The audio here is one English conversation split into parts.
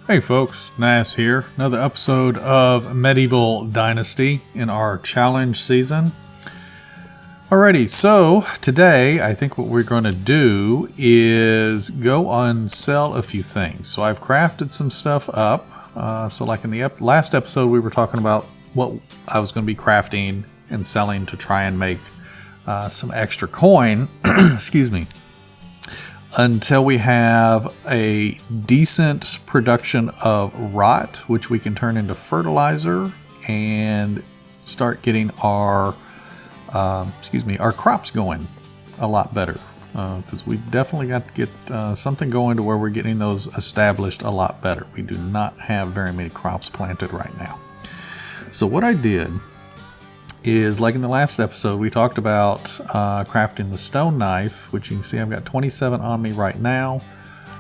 Hey folks, Nas here. Another episode of Medieval Dynasty in our challenge season. Alrighty, so today I think what we're going to do is go on sell a few things. So I've crafted some stuff up. So like in the last episode we were talking about what I was going to be crafting and selling to try and make some extra coin. Excuse me. Until we have a decent production of rot, which we can turn into fertilizer and start getting our our crops going a lot better. Because we definitely got to get something going to where we're getting those established a lot better. We do not have very many crops planted right now. So what I did is, like in the last episode, we talked about crafting the stone knife, which you can see I've got 27 on me right now.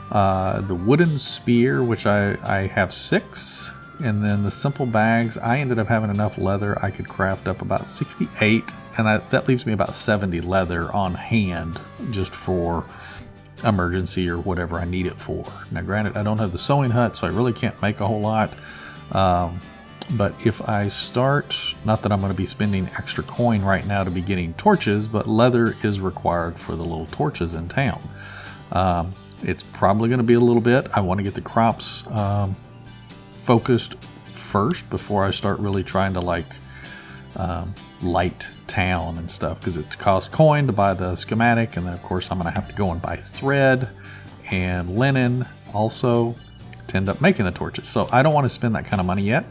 The wooden spear, which I have 6. And then the simple bags, I ended up having enough leather. I could craft up about 68. And that leaves me about 70 leather on hand just for emergency or whatever I need it for. Now granted, I don't have the sewing hut, so I really can't make a whole lot. But if I start, not that I'm going to be spending extra coin right now to be getting torches, but leather is required for the little torches in town. It's probably going to be a little bit. I want to get the crops focused first before I start really trying to light town and stuff, because it costs coin to buy the schematic, and then of course I'm going to have to go and buy thread and linen also to end up making the torches. So I don't want to spend that kind of money yet.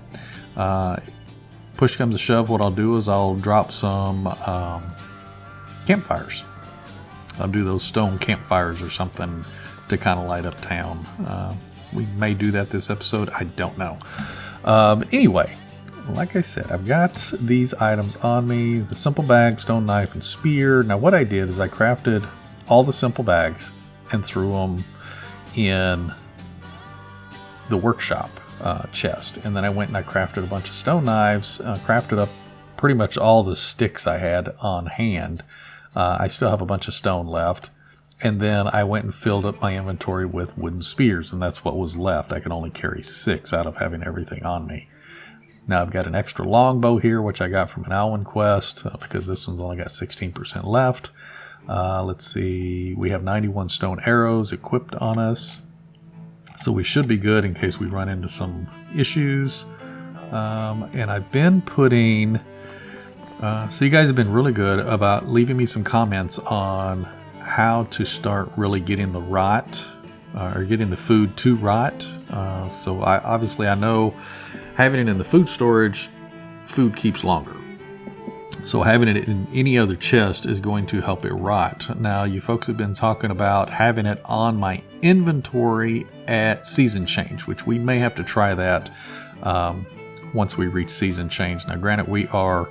Push comes to shove, what I'll do is I'll drop some campfires. I'll do those stone campfires or something to kind of light up town. We may do that this episode, I don't know. Anyway, like I said, I've got these items on me, the simple bag, stone knife, and spear. Now what I did is I crafted all the simple bags and threw them in the workshop chest, and then I went and I crafted a bunch of stone knives, crafted up pretty much all the sticks I had on hand. I still have a bunch of stone left, and then I went and filled up my inventory with wooden spears, and that's what was left. I could only carry 6 out of having everything on me. Now I've got an extra longbow here, which I got from an Alwyn quest, because this one's only got 16% left. Let's see, we have 91 stone arrows equipped on us. So we should be good in case we run into some issues. And I've been putting... so you guys have been really good about leaving me some comments on how to start really getting the rot, or getting the food to rot. So I know having it in the food storage, food keeps longer. So having it in any other chest is going to help it rot. Now, you folks have been talking about having it on my inventory at season change, which we may have to try that once we reach season change. Now, granted, we are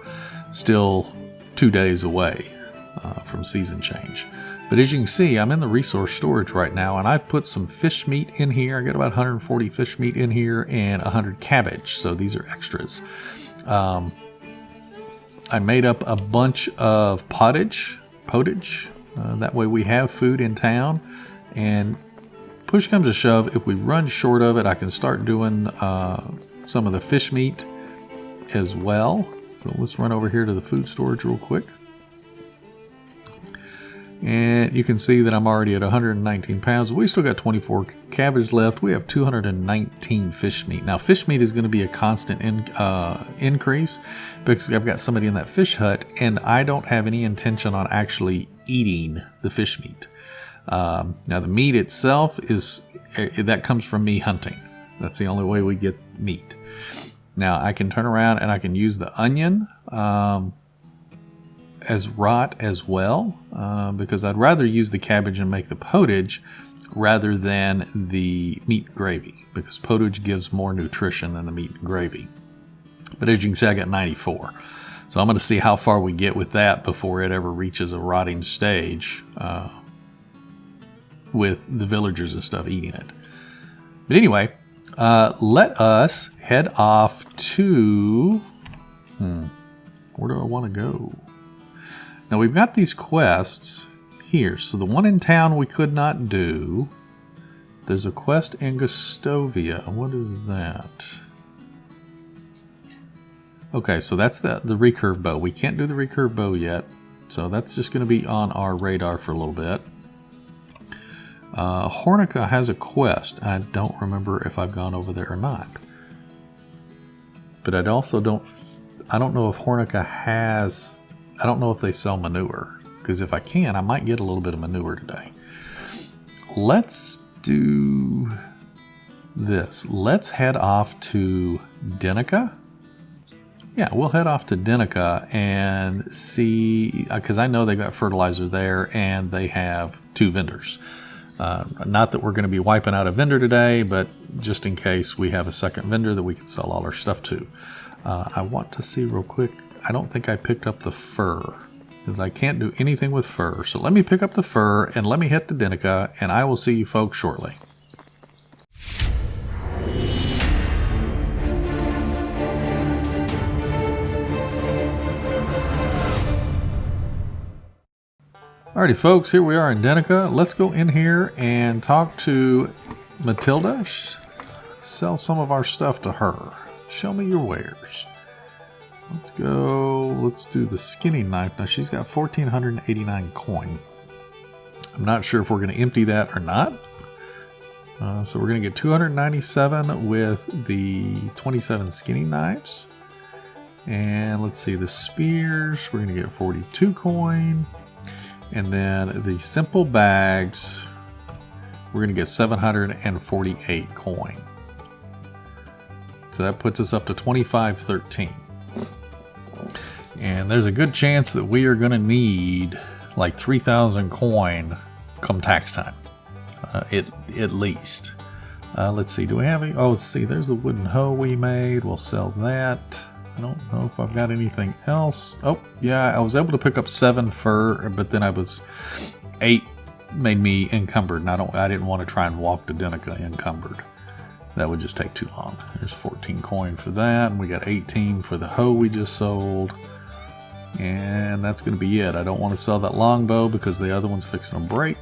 still 2 days away from season change. But as you can see, I'm in the resource storage right now, and I've put some fish meat in here. I got about 140 fish meat in here and 100 cabbage. So these are extras. I made up a bunch of potage. That way we have food in town. And push comes to shove, if we run short of it, I can start doing some of the fish meat as well. So let's run over here to the food storage real quick. And you can see that I'm already at 119 pounds. We still got 24 cabbage left. We have 219 fish meat. Now, fish meat is going to be a constant increase because I've got somebody in that fish hut, and I don't have any intention on actually eating the fish meat. Now, the meat itself that comes from me hunting. That's the only way we get meat. Now, I can turn around and I can use the onion as rot as well, because I'd rather use the cabbage and make the potage rather than the meat and gravy, because potage gives more nutrition than the meat and gravy. But as you can see, I got 94. So I'm going to see how far we get with that before it ever reaches a rotting stage with the villagers and stuff eating it. But anyway, let us head off to... where do I want to go? Now we've got these quests here. So the one in town we could not do. There's a quest in Gustovia. What is that? Okay, so that's the recurve bow. We can't do the recurve bow yet, so that's just going to be on our radar for a little bit. Hornica has a quest. I don't remember if I've gone over there or not. But I don't know if Hornica has... I don't know if they sell manure. Because if I can, I might get a little bit of manure today. Let's do this. Let's head off to Danica. Yeah, we'll head off to Danica and see... Because I know they got fertilizer there and they have 2 vendors. Not that we're going to be wiping out a vendor today, but just in case we have a second vendor that we can sell all our stuff to. I want to see real quick. I don't think I picked up the fur because I can't do anything with fur. So let me pick up the fur and let me hit the Danica, and I will see you folks shortly. Alrighty folks, here we are in Danica. Let's go in here and talk to Matilda. Sell some of our stuff to her. Show me your wares. Let's go, let's do the skinning knife. Now she's got 1,489 coin. I'm not sure if we're going to empty that or not. So we're going to get 297 with the 27 skinning knives. And let's see, the spears, we're going to get 42 coin. And then the simple bags, we're going to get 748 coin. So that puts us up to 2513. And there's a good chance that we are going to need like 3,000 coin come tax time. At least. Let's see, do we have any? Oh, let's see, there's the wooden hoe we made. We'll sell that. I don't know if I've got anything else. Oh, yeah, I was able to pick up 7 fur, but then 8 made me encumbered, and I didn't want to try and walk to Danica encumbered. That would just take too long. There's 14 coin for that, and we got 18 for the hoe we just sold. And that's going to be it. I don't want to sell that longbow because the other one's fixing to break.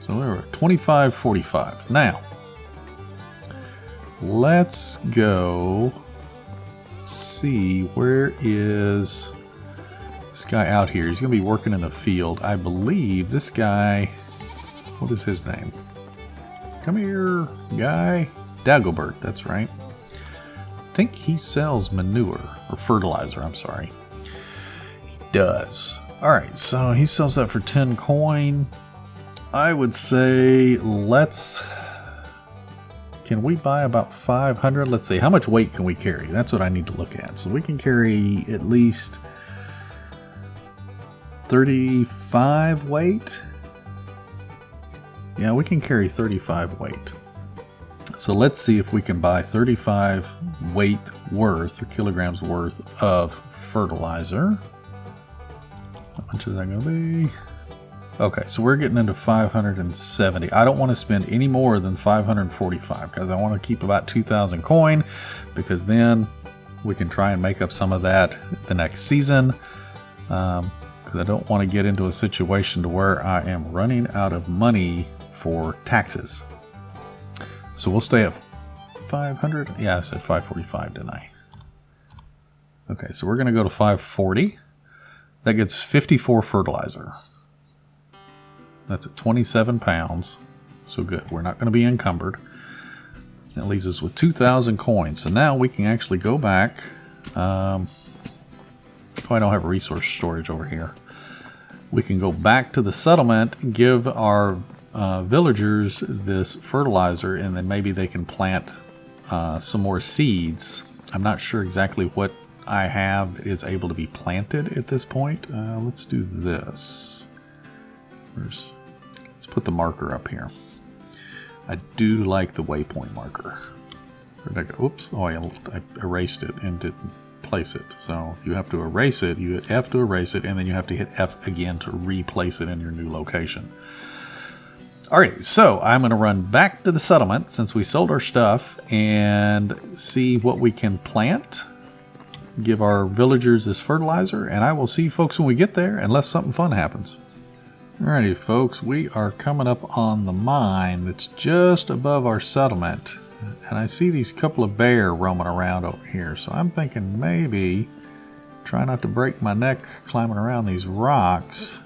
So we're at 25.45. Now, let's go see, where is this guy out here? He's going to be working in the field. I believe this guy, what is his name? Come here, guy. Dagobert, that's right. I think he sells manure, or fertilizer, I'm sorry. He does. Alright, so he sells that for 10 coin. I would say can we buy about 500? Let's see, how much weight can we carry? That's what I need to look at. So we can carry at least 35 weight. Yeah, we can carry 35 weight. So let's see if we can buy 35 weight worth, or kilograms worth of fertilizer. How much is that going to be? Okay, so we're getting into 570. I don't want to spend any more than 545 because I want to keep about 2,000 coin, because then we can try and make up some of that the next season. Because I don't want to get into a situation to where I am running out of money for taxes. So we'll stay at 500. Yeah, I said 545, didn't I? Okay, so we're going to go to 540. That gets 54 fertilizer. That's at 27 pounds. So good. We're not going to be encumbered. That leaves us with 2,000 coins. So now we can actually go back. Oh, I don't have a resource storage over here. We can go back to the settlement and give our villagers this fertilizer, and then maybe they can plant some more seeds. I'm not sure exactly what I have that is able to be planted at this point. Let's do this. Let's put the marker up here. I do like the waypoint marker. Where'd I go? Oops. Oh, I erased it and didn't place it. So you have to erase it. You hit F to erase it, and then you have to hit F again to replace it in your new location. Alright, so I'm going to run back to the settlement since we sold our stuff and see what we can plant. Give our villagers this fertilizer, and I will see you folks when we get there, unless something fun happens. Alrighty folks, we are coming up on the mine that's just above our settlement. And I see these couple of bear roaming around over here. So I'm thinking maybe try not to break my neck climbing around these rocks.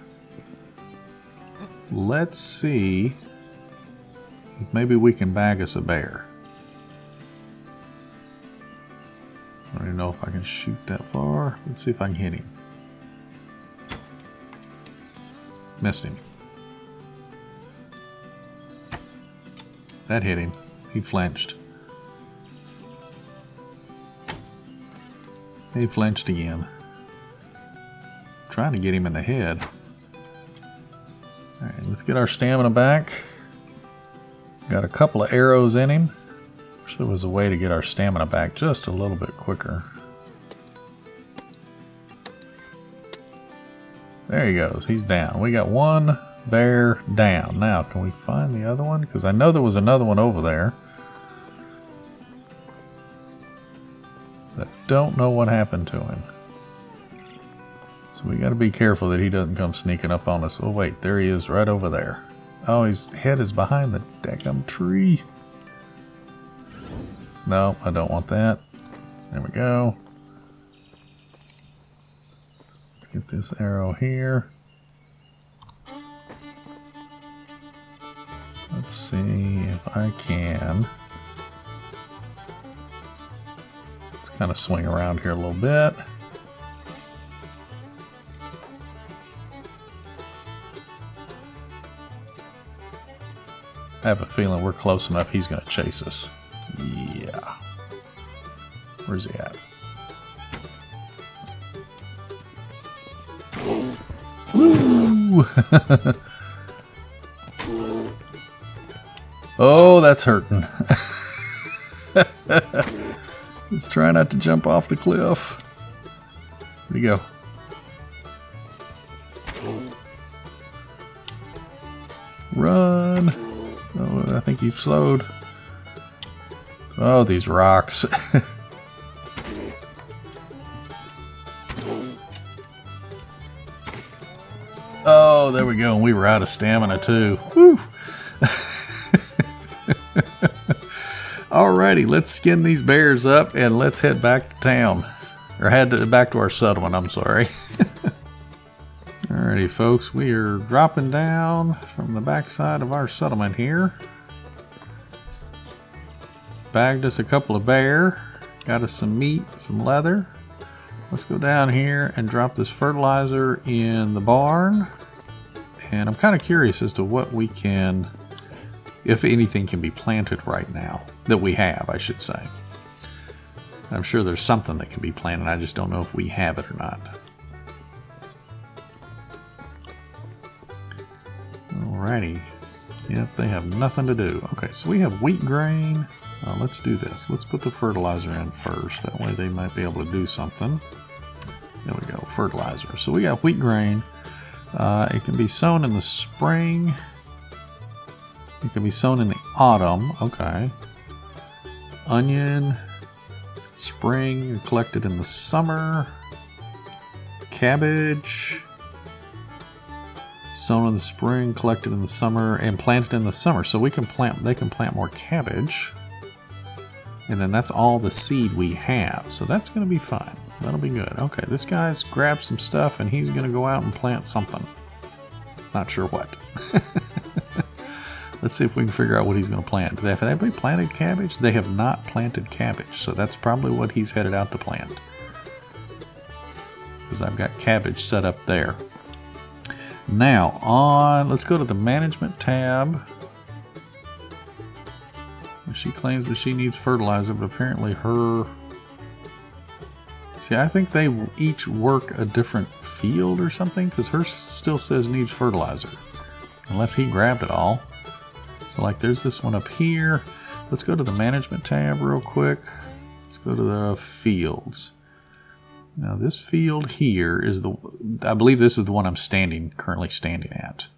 Let's see if maybe we can bag us a bear. I don't even know if I can shoot that far. Let's see if I can hit him. Missed him. That hit him. He flinched. He flinched again. Trying to get him in the head. Alright, let's get our stamina back. Got a couple of arrows in him. Wish there was a way to get our stamina back just a little bit quicker. There he goes. He's down. We got one bear down. Now, can we find the other one? Because I know there was another one over there. I don't know what happened to him. So we got to be careful that he doesn't come sneaking up on us. Oh wait, there he is right over there. Oh, his head is behind the daggum tree. No, I don't want that. There we go. Let's get this arrow here. Let's see if I can. Let's kind of swing around here a little bit. I have a feeling we're close enough he's going to chase us. Yeah. Where's he at? Woo! Oh, that's hurting. Let's try not to jump off the cliff. Here we go. Run! Oh, I think you've slowed. Oh, these rocks. Oh, there we go. And we were out of stamina too. Woo! Alrighty, let's skin these bears up and let's head back to town. Or back to our settlement, I'm sorry. Alrighty folks, we are dropping down from the backside of our settlement here. Bagged us a couple of bear, got us some meat, some leather. Let's go down here and drop this fertilizer in the barn. And I'm kind of curious as to what we can, if anything can be planted right now, that we have, I should say. I'm sure there's something that can be planted, I just don't know if we have it or not. Alrighty. Yep, they have nothing to do. Okay, so we have wheat grain. Let's do this. Let's put the fertilizer in first. That way they might be able to do something. There we go, fertilizer. So we got wheat grain. It can be sown in the spring. It can be sown in the autumn. Okay. Onion. Spring, collected in the summer. Cabbage. Sown in the spring, collected in the summer, and planted in the summer. So we can plant, they can plant more cabbage. And then that's all the seed we have. So that's going to be fine. That'll be good. Okay, this guy's grabbed some stuff and he's going to go out and plant something. Not sure what. Let's see if we can figure out what he's going to plant. Have they planted cabbage? They have not planted cabbage. So that's probably what he's headed out to plant. Because I've got cabbage set up there. Now, let's go to the management tab. She claims that she needs fertilizer, but apparently her... See, I think they each work a different field or something, because hers still says needs fertilizer. Unless he grabbed it all. So, like, there's this one up here. Let's go to the management tab real quick. Let's go to the fields. Now, this field here is the... I believe this is the one I'm currently standing at.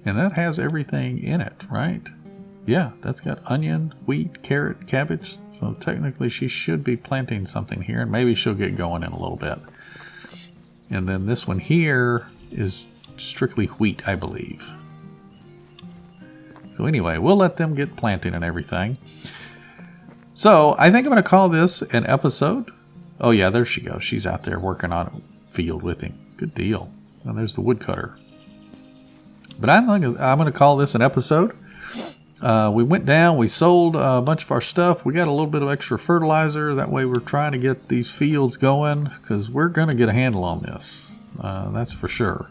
And that has everything in it, right? Yeah, that's got onion, wheat, carrot, cabbage. So technically she should be planting something here, and maybe she'll get going in a little bit. And then this one here is strictly wheat, I believe. So anyway, we'll let them get planting and everything. So I think I'm going to call this an episode. Oh yeah, there she goes. She's out there working on a field with him. Good deal. And there's the woodcutter. But I'm going to call this an episode. We went down, we sold a bunch of our stuff. We got a little bit of extra fertilizer. That way we're trying to get these fields going because we're going to get a handle on this. That's for sure.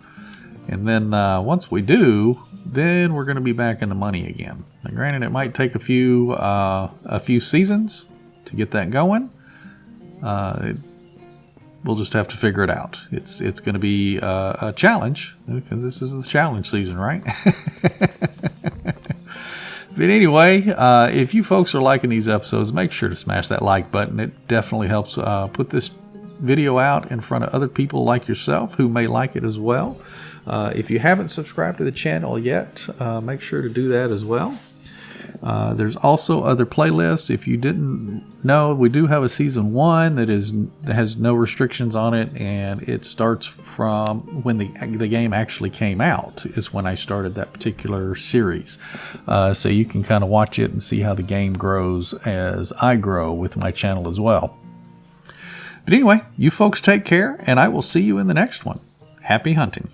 And then once we do, then we're going to be back in the money again. Now, granted, it might take a few seasons to get that going. We'll just have to figure it out. It's going to be a challenge because this is the challenge season, right? But anyway, if you folks are liking these episodes, make sure to smash that like button. It definitely helps put this video out in front of other people like yourself who may like it as well. If you haven't subscribed to the channel yet, make sure to do that as well. There's also other playlists. If you didn't know, we do have a season 1 that has no restrictions on it, and it starts from when the game actually came out is when I started that particular series. So you can kind of watch it and see how the game grows as I grow with my channel as well. But anyway, you folks take care, and I will see you in the next one. Happy hunting.